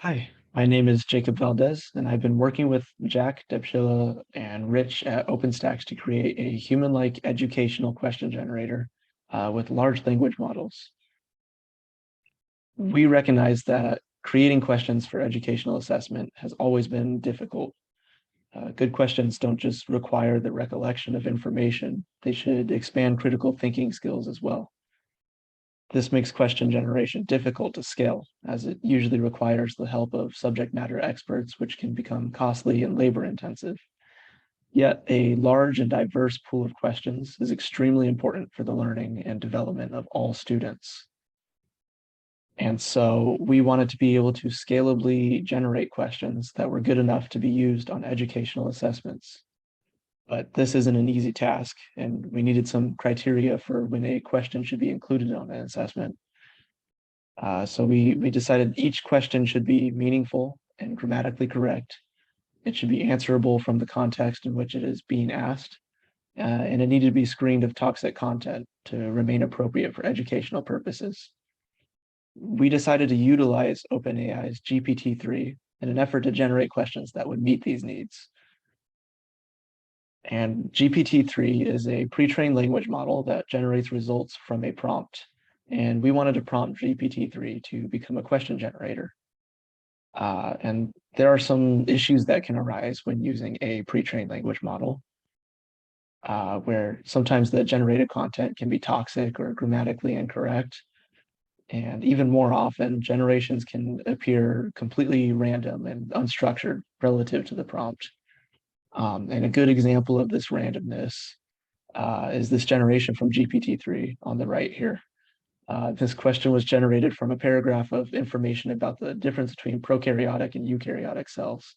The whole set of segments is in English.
Hi, my name is Jakob Valdez, and I've been working with Jack, Debshila, and Rich at OpenStax to create a human-like educational question generator with large language models. We recognize that creating questions for educational assessment has always been difficult. Good questions don't just require the recollection of information, they should expand critical thinking skills as well. This makes question generation difficult to scale, as it usually requires the help of subject matter experts, which can become costly and labor intensive. Yet, a large and diverse pool of questions is extremely important for the learning and development of all students. And so we wanted to be able to scalably generate questions that were good enough to be used on educational assessments. But this isn't an easy task, and we needed some criteria for when a question should be included on an assessment. So we decided each question should be meaningful and grammatically correct. It should be answerable from the context in which it is being asked, and it needed to be screened of toxic content to remain appropriate for educational purposes. We decided to utilize OpenAI's GPT-3 in an effort to generate questions that would meet these needs. And GPT-3 is a pre-trained language model that generates results from a prompt. And we wanted to prompt GPT-3 to become a question generator. And there are some issues that can arise when using a pre-trained language model, where sometimes the generated content can be toxic or grammatically incorrect. And even more often, generations can appear completely random and unstructured relative to the prompt. And a good example of this randomness is this generation from GPT-3 on the right here. This question was generated from a paragraph of information about the difference between prokaryotic and eukaryotic cells.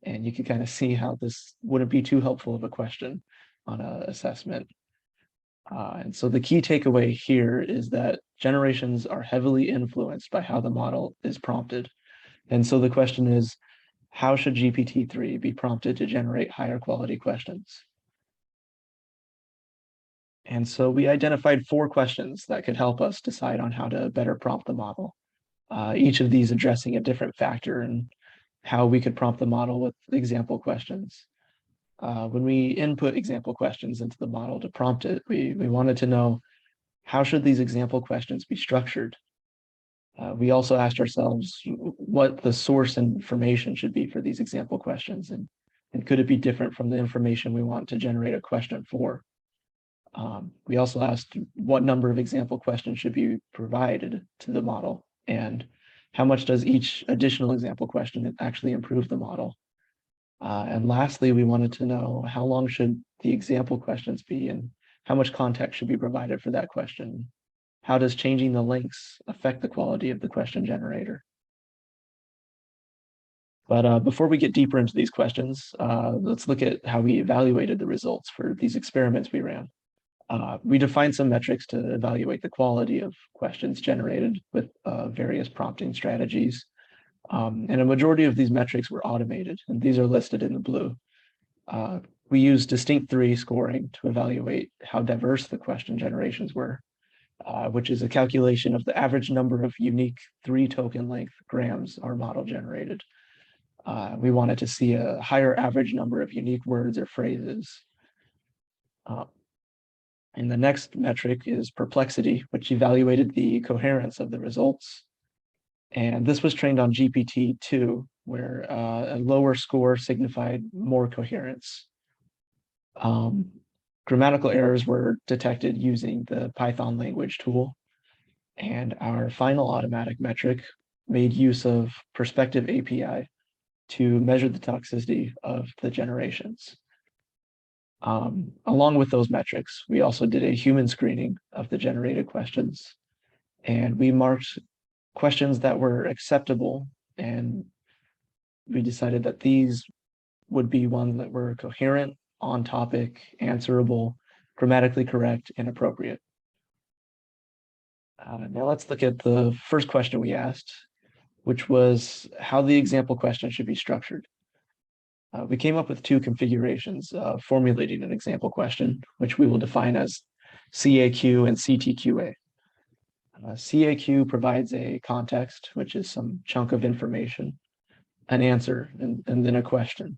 And you can kind of see how this wouldn't be too helpful of a question on an assessment. And so the key takeaway here is that generations are heavily influenced by how the model is prompted. And so the question is, how should GPT-3 be prompted to generate higher quality questions? And so we identified 4 questions that could help us decide on how to better prompt the model. Each of these addressing a different factor and how we could prompt the model with example questions. When we input example questions into the model to prompt it, we wanted to know, how should these example questions be structured? We also asked ourselves what the source information should be for these example questions, and could it be different from the information we want to generate a question for? We also asked what number of example questions should be provided to the model, and how much does each additional example question actually improve the model? And lastly, we wanted to know, how long should the example questions be, and how much context should be provided for that question? How does changing the lengths affect the quality of the question generator? But before we get deeper into these questions, let's look at how we evaluated the results for these experiments we ran. We defined some metrics to evaluate the quality of questions generated with various prompting strategies. And a majority of these metrics were automated, and these are listed in the blue. We used distinct 3 scoring to evaluate how diverse the question generations were, which is a calculation of the average number of unique 3 token length grams our model generated. We wanted to see a higher average number of unique words or phrases. And the next metric is perplexity, which evaluated the coherence of the results. And this was trained on GPT-2, where a lower score signified more coherence. Grammatical errors were detected using the Python language tool. And our final automatic metric made use of Perspective API to measure the toxicity of the generations. Along with those metrics, we also did a human screening of the generated questions, and we marked questions that were acceptable, and we decided that these would be ones that were coherent, on topic, answerable, grammatically correct, and appropriate. Now let's look at the first question we asked, which was how the example question should be structured. We came up with 2 configurations formulating an example question, which we will define as CAQ and CTQA. CAQ provides a context, which is some chunk of information, an answer and then a question,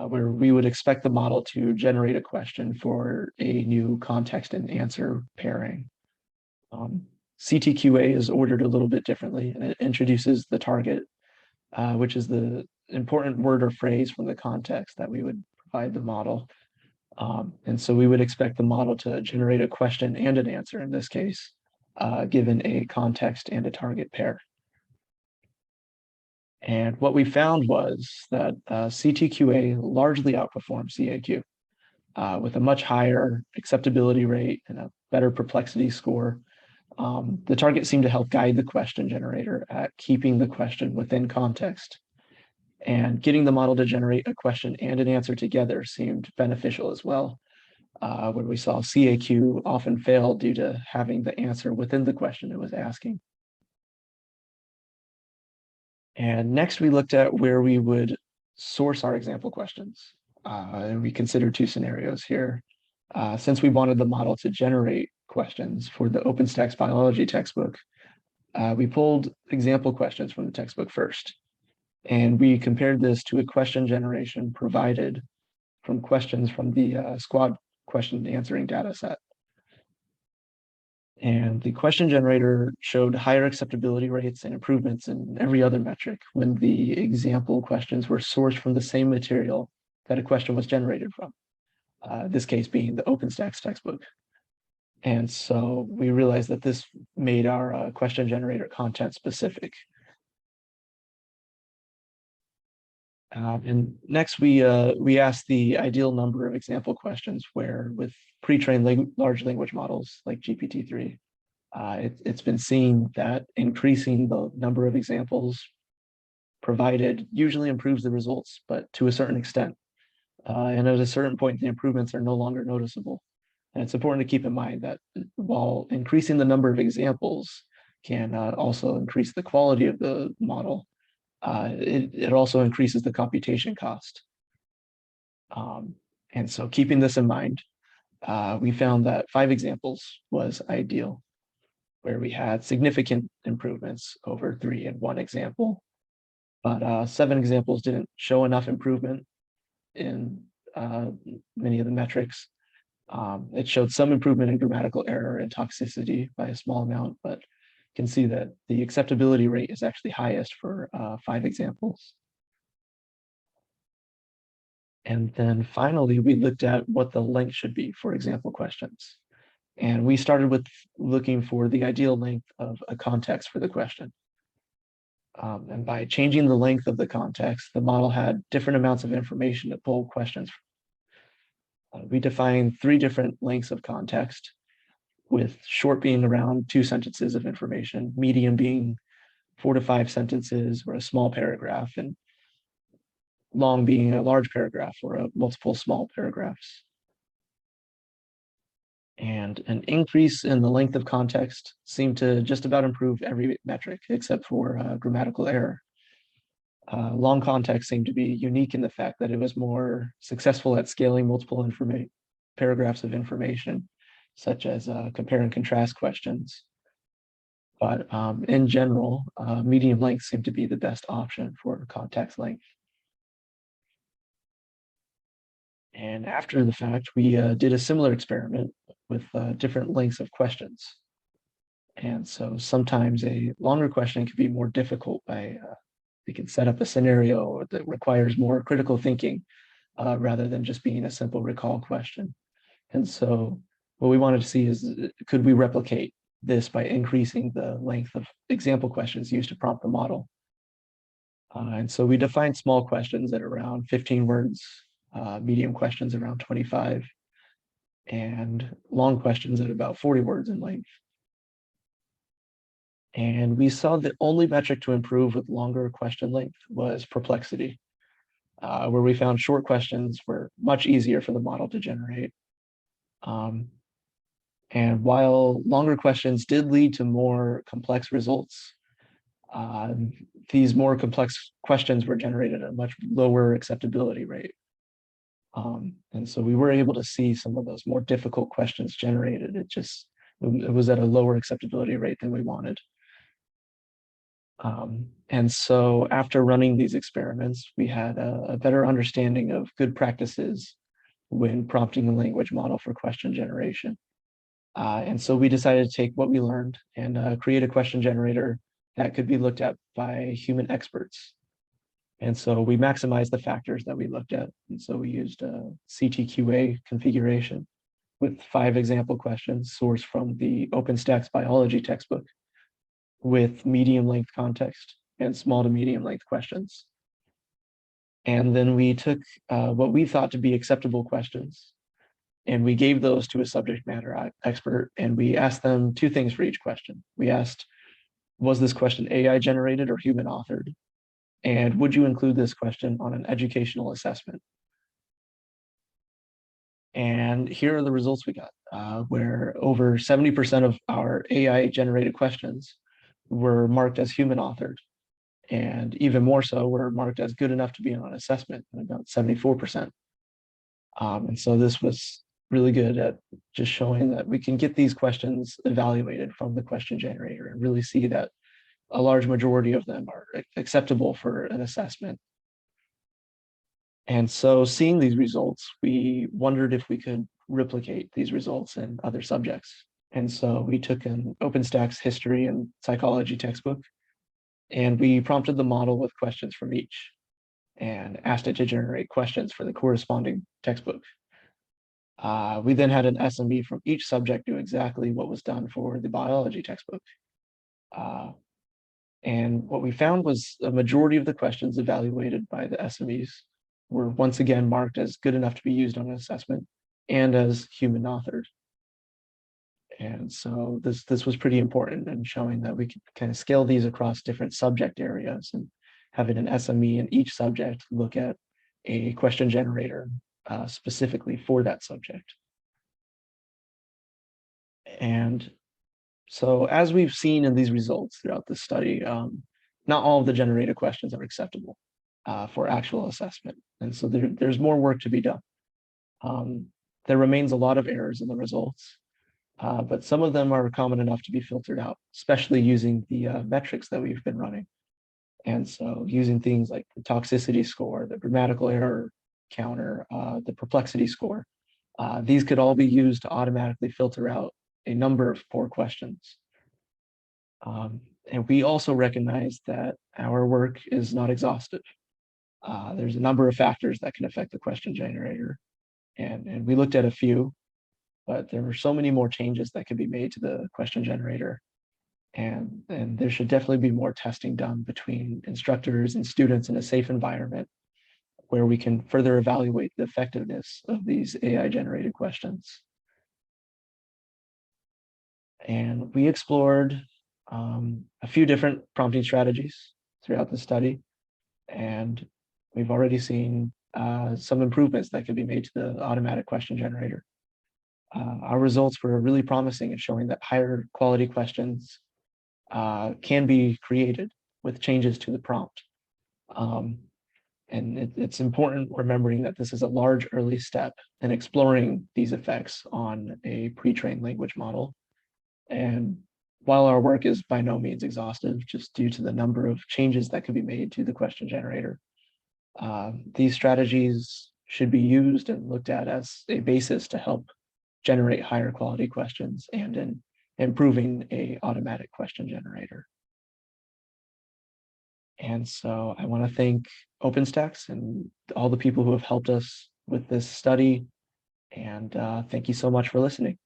where we would expect the model to generate a question for a new context and answer pairing. CTQA is ordered a little bit differently, and it introduces the target, which is the important word or phrase from the context that we would provide the model. And so we would expect the model to generate a question and an answer in this case, given a context and a target pair. And what we found was that CTQA largely outperformed CAQ with a much higher acceptability rate and a better perplexity score. The target seemed to help guide the question generator at keeping the question within context. And getting the model to generate a question and an answer together seemed beneficial as well, where we saw CAQ often fail due to having the answer within the question it was asking. And next we looked at where we would source our example questions. And we considered two scenarios here. Since we wanted the model to generate questions for the OpenStax biology textbook, we pulled example questions from the textbook first. And we compared this to a question generation provided from questions from the squad question answering data set. And the question generator showed higher acceptability rates and improvements in every other metric when the example questions were sourced from the same material that a question was generated from, this case being the OpenStax textbook. And so we realized that this made our question generator content specific. And next, we asked the ideal number of example questions where with pre-trained large language models like GPT-3, it's been seen that increasing the number of examples provided usually improves the results, but to a certain extent. And at a certain point, the improvements are no longer noticeable. And it's important to keep in mind that while increasing the number of examples can also increase the quality of the model, it also increases the computation cost. And so keeping this in mind, we found that 5 examples was ideal, where we had significant improvements over 3 and 1 example. But 7 examples didn't show enough improvement in many of the metrics. It showed some improvement in grammatical error and toxicity by a small amount, but can see that the acceptability rate is actually highest for 5 examples. And then finally, we looked at what the length should be for example questions. And we started with looking for the ideal length of a context for the question. And by changing the length of the context, the model had different amounts of information to pull questions from. We defined 3 different lengths of context, with short being around 2 sentences of information, medium being 4 to 5 sentences or a small paragraph, and long being a large paragraph or a multiple small paragraphs. And an increase in the length of context seemed to just about improve every metric except for grammatical error. Long context seemed to be unique in the fact that it was more successful at scaling multiple paragraphs of information, such as compare and contrast questions. But in general, medium length seemed to be the best option for context length. And after the fact, we did a similar experiment with different lengths of questions. And so sometimes a longer question can be more difficult by, we can set up a scenario that requires more critical thinking rather than just being a simple recall question. And so what we wanted to see is, could we replicate this by increasing the length of example questions used to prompt the model? And so we defined small questions at around 15 words, medium questions around 25, and long questions at about 40 words in length. And we saw the only metric to improve with longer question length was perplexity, where we found short questions were much easier for the model to generate. And while longer questions did lead to more complex results, these more complex questions were generated at a much lower acceptability rate. And so we were able to see some of those more difficult questions generated. It was at a lower acceptability rate than we wanted. And so after running these experiments, we had a better understanding of good practices when prompting a language model for question generation. And so we decided to take what we learned and create a question generator that could be looked at by human experts. And so we maximized the factors that we looked at. And so we used a CTQA configuration with 5 example questions sourced from the OpenStax biology textbook with medium length context and small to medium length questions. And then we took what we thought to be acceptable questions and we gave those to a subject matter expert and we asked them 2 things for each question. We asked, was this question AI generated or human authored? And would you include this question on an educational assessment? And here are the results we got, where over 70% of our AI generated questions were marked as human authored. And even more so, were marked as good enough to be on assessment, about 74%. And so this was really good at just showing that we can get these questions evaluated from the question generator and really see that a large majority of them are acceptable for an assessment. And so seeing these results, we wondered if we could replicate these results in other subjects. And so we took an OpenStax history and psychology textbook, and we prompted the model with questions from each and asked it to generate questions for the corresponding textbook. We then had an SME from each subject do exactly what was done for the biology textbook. And what we found was a majority of the questions evaluated by the SMEs were once again marked as good enough to be used on an assessment and as human authored. And so this was pretty important in showing that we could kind of scale these across different subject areas and having an SME in each subject look at a question generator specifically for that subject. And so as we've seen in these results throughout the study, not all of the generated questions are acceptable for actual assessment. And so there's more work to be done. There remains a lot of errors in the results, but some of them are common enough to be filtered out, especially using the metrics that we've been running. And so using things like the toxicity score, the grammatical error counter, the perplexity score, these could all be used to automatically filter out a number of poor questions. And we also recognize that our work is not exhaustive. There's a number of factors that can affect the question generator. And we looked at a few, but there were so many more changes that could be made to the question generator. And there should definitely be more testing done between instructors and students in a safe environment where we can further evaluate the effectiveness of these AI generated questions. And we explored a few different prompting strategies throughout the study. And we've already seen some improvements that could be made to the automatic question generator. Our results were really promising in showing that higher quality questions can be created with changes to the prompt. And it's important remembering that this is a large early step in exploring these effects on a pre-trained language model. And while our work is by no means exhaustive, just due to the number of changes that could be made to the question generator, these strategies should be used and looked at as a basis to help generate higher quality questions and in improving a automatic question generator. And so I want to thank OpenStax and all the people who have helped us with this study. And thank you so much for listening.